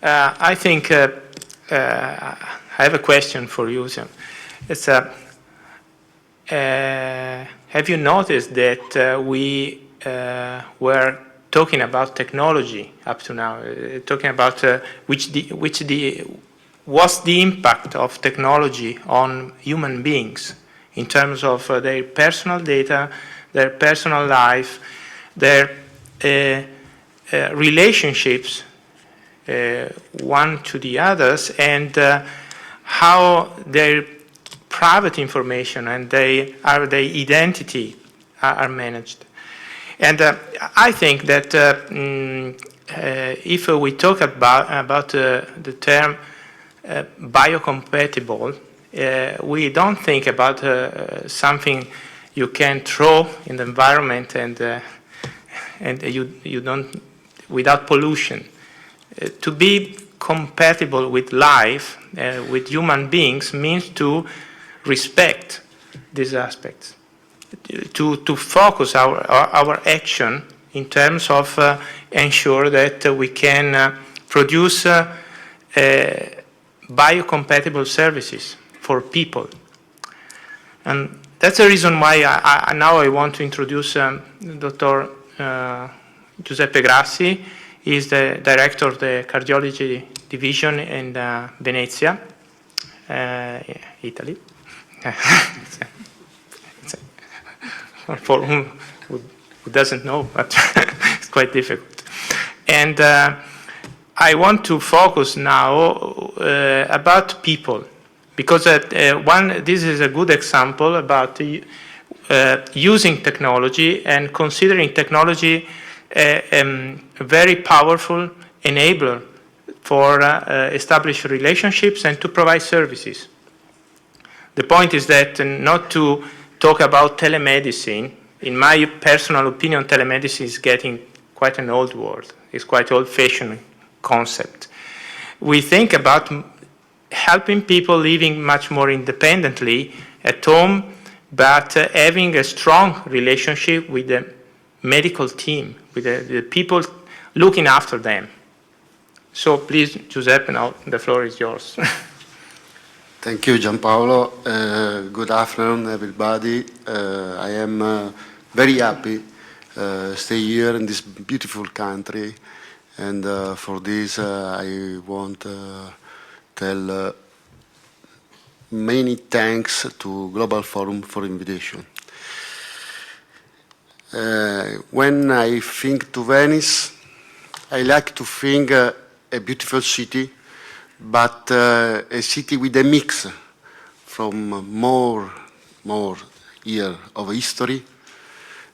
I think I have a question for you, Sam. It's have you noticed that we were talking about technology up to now, talking about what's the impact of technology on human beings in terms of their personal data, their personal life, their relationships one to the others, and how their private information and their identity are managed. And I think that if we talk about the term biocompatible, we don't think about something you can throw in the environment and you don't, without pollution. To be compatible with life, with human beings, means to respect these aspects, to focus our action in terms of ensure that we can produce biocompatible services for people. And that's the reason why now I want to introduce Dr. Giuseppe Grassi. He's the director of the cardiology division in Venezia, Italy. For who doesn't know, but it's quite difficult. And I want to focus now about people, because this is a good example about using technology and considering technology a very powerful enabler for establish relationships and to provide services. The point is that not to talk about telemedicine. In my personal opinion, telemedicine is getting quite an old word. It's quite old-fashioned concept. We think about helping people living much more independently at home, but having a strong relationship with the medical team, with the people looking after them. So please, Giuseppe, now the floor is yours. Thank you, Gianpaolo. Good afternoon, everybody. I am very happy to stay here in this beautiful country, and for this I want to tell many thanks to Global Forum for invitation. When I think to Venice, I like to think a beautiful city, but a city with a mix from more years of history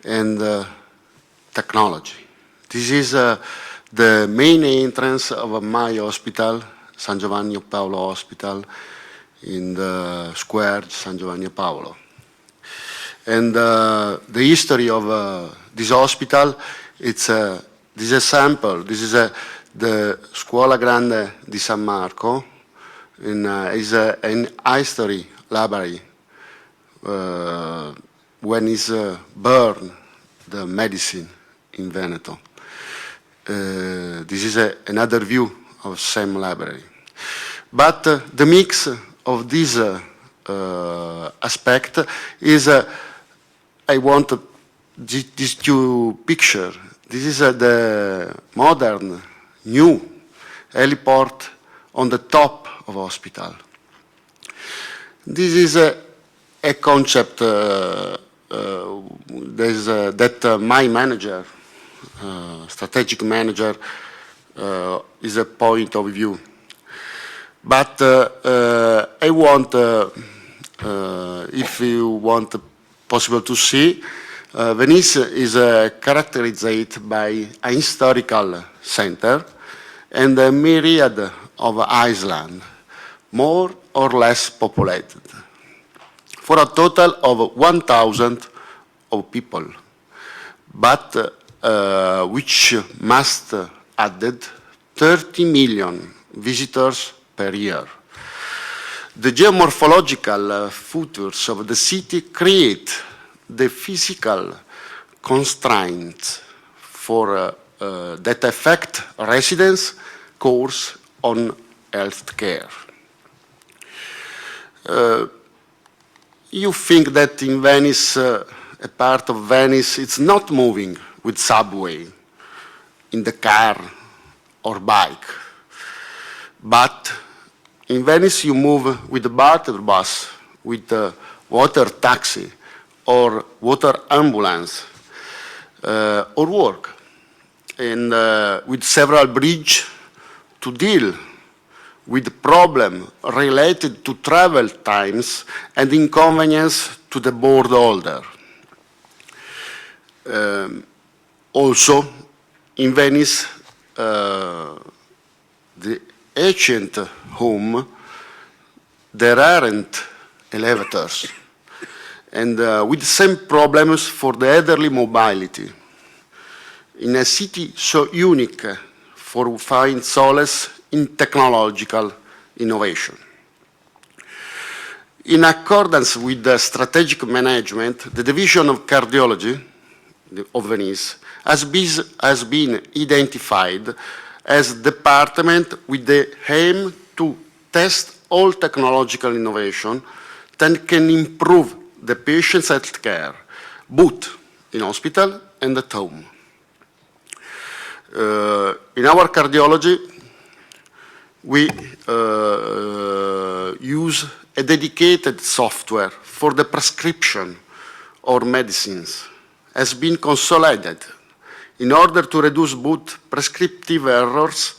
and technology. This is the main entrance of my hospital, San Giovanni Paolo Hospital, in the square San Giovanni Paolo. And the history of this hospital, it's this is a sample. This is the Scuola Grande di San Marco, is an history library when is born the medicine in Veneto. This is another view of same library. But the mix of this aspect is, I want these two pictures. This is the modern, new heliport on the top of hospital. This is a concept that my manager, strategic manager, is a point of view. But I want, if you want possible to see, Venice is characterized by a historical center and a myriad of islands, more or less populated, for a total of 1,000 of people, but which must added 30 million visitors per year. The geomorphological features of the city create the physical constraints for that affect residents, course, on healthcare. You think that in Venice, a part of Venice, it's not moving with subway, in the car or bike. But in Venice, you move with the barter bus, with the water taxi, or water ambulance, or work, and with several bridges to deal with the problem related to travel times and inconvenience to the board holder. Also, in Venice, the ancient home, there aren't elevators, and with the same problems for the elderly mobility. In a city so unique for find solace in technological innovation. In accordance with the strategic management, the Division of Cardiology of Venice has been identified as a department with the aim to test all technological innovation that can improve the patient's health care, both in hospital and at home. In our cardiology, we use a dedicated software for the prescription of medicines, has been consolidated in order to reduce both prescriptive errors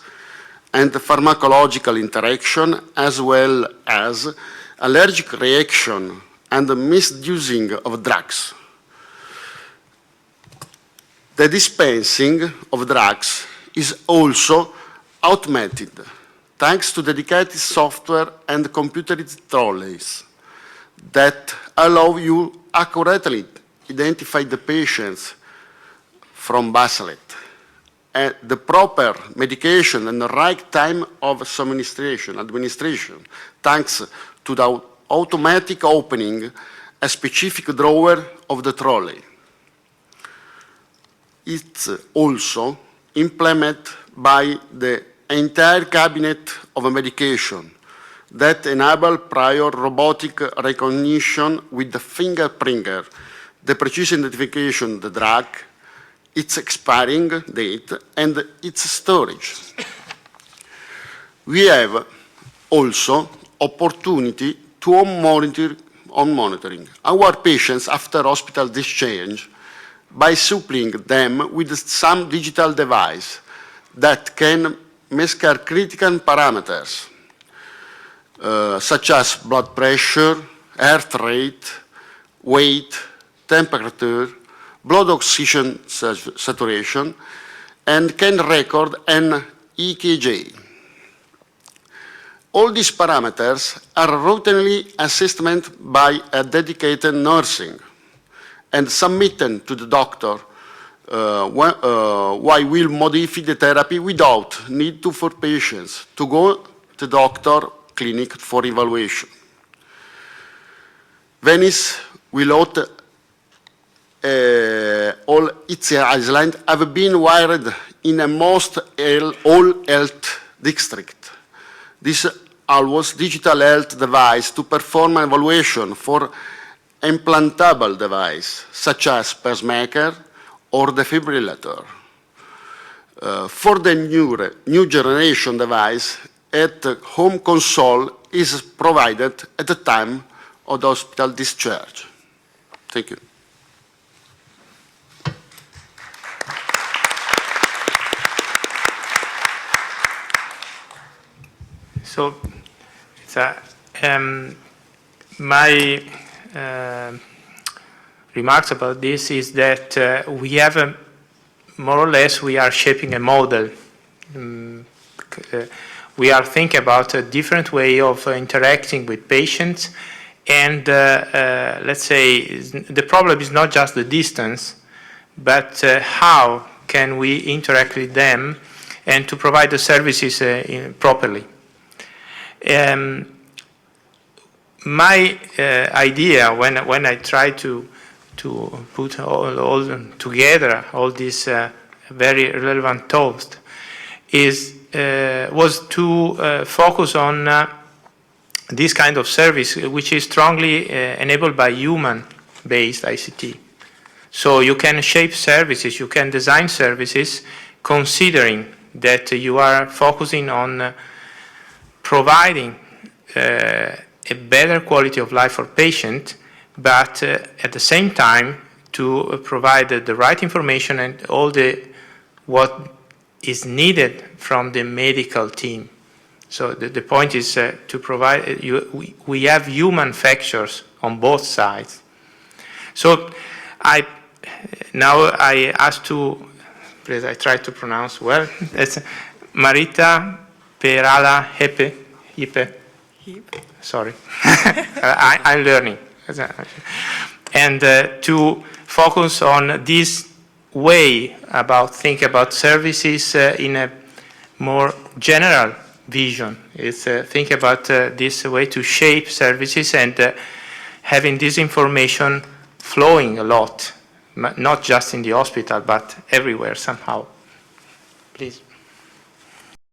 and pharmacological interaction, as well as allergic reaction and the misusing of drugs. The dispensing of drugs is also automated, thanks to dedicated software and computerized trolleys that allow you accurately identify the patients from baseline, and the proper medication and the right time of administration, thanks to the automatic opening a specific drawer of the trolley. It's also implemented by the entire cabinet of a medication that enable prior robotic recognition with the fingerprint, the precise identification of the drug, its expiring date, and its storage. We have also opportunity to monitoring our patients after hospital discharge by supplying them with some digital device that can measure critical parameters, such as blood pressure, heart rate, weight, temperature, blood oxygen saturation, and can record an EKG. All these parameters are routinely assessed by a dedicated nursing and submitted to the doctor why will modify the therapy without need for patients to go to the doctor clinic for evaluation. Venice without all its islands have been wired in a most all health district. This allows digital health device to perform an evaluation for implantable device, such as pacemaker or defibrillator. For the new generation device, at home console is provided at the time of the hospital discharge. Thank you. So, my remarks about this is that we have more or less we are shaping a model. We are thinking about a different way of interacting with patients, and let's say the problem is not just the distance, but how can we interact with them and to provide the services properly. My idea when I try to put all together all these very relevant thoughts is was to focus on this kind of service, which is strongly enabled by human-based ICT. So you can shape services, you can design services considering that you are focusing on providing a better quality of life for patient, but at the same time to provide the right information and all what is needed from the medical team. So the point is to provide, we have human factors on both sides. So now I ask to, please, I try to pronounce well, it's Marita Perala Hipe. Sorry, I'm learning. And to focus on this way think about services in a more general vision. It's think about this way to shape services and having this information flowing a lot, not just in the hospital, but everywhere somehow. Please.